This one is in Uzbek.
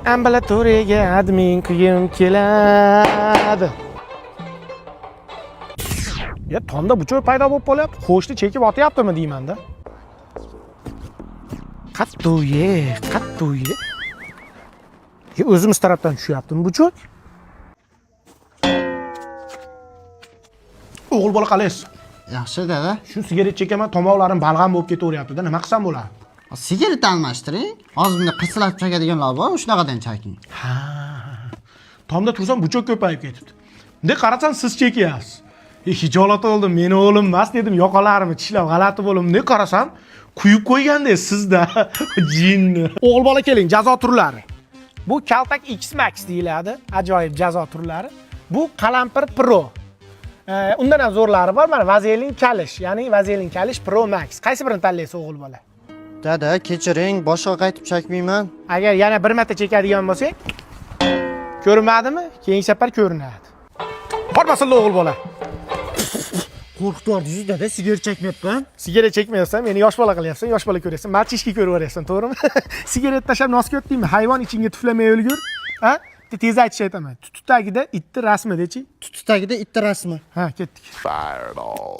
Ambulatoriyaga admin qilgim keladi. Ya tomda buchoy paydo bo'lib qolyapti. Qo'shni chekib otyaptimi deymanda. Qattuye. Ya o'zimiz tarafdan tushyaptimi buchoy? O'g'il bola qalaysiz? Yaxshi dada. Shu sigaret chekaman, tomoqlarim balg'am bo'lib ketaveryapti-da, nima qilsam bo'ladi? Sigaret almashtiring. Hozir bunday qirsilab chekadiganlar bor, shunaqadan cheking. Ha. Tomda tursam buchoq ko'payib ketibdi. Bunday qarasam siz chekyapsiz. Hijolat oldim, meni o'g'lim emas dedim, yoqalarimni tishlab g'alati bo'ldim. Bunday qarasam, quyib qo'ygandek sizda jinni. O'g'il bola keling, jazo turlari. Bu Kaltak X Max deyiladi, ajoyib jazo turlari. Bu Qalampir Pro. Undan ham zo'rlari bor, mana Vazelin Kalish, ya'ni Vazelin Kalish Pro Max. Qaysi birini tanlaysiz o'g'il bola? Dada, kechiring, boshqa qaytib chekmayman. Agar yana bir marta chekadigan bo'lsang, ko'rinmadimi? Keyingi safar ko'rinadi. Bormasin o'g'il bola. Qo'rqitordingiz dada, sigaret chekmayapman. Sigaret chekmayapsan, meni yosh bola qilyapsan, yosh bola ko'ryapsan. Machishki ko'raveryapsan, to'g'rimi? Sigaret tashlab nosga o'tdingmi? Hayvon ichingga tuflamay o'lgur. Ha? Tez aytish aytaman. Tuti tagida itni rasmi dechi? Tuti tagida itni rasmi. Ha, ketdik. Fireball.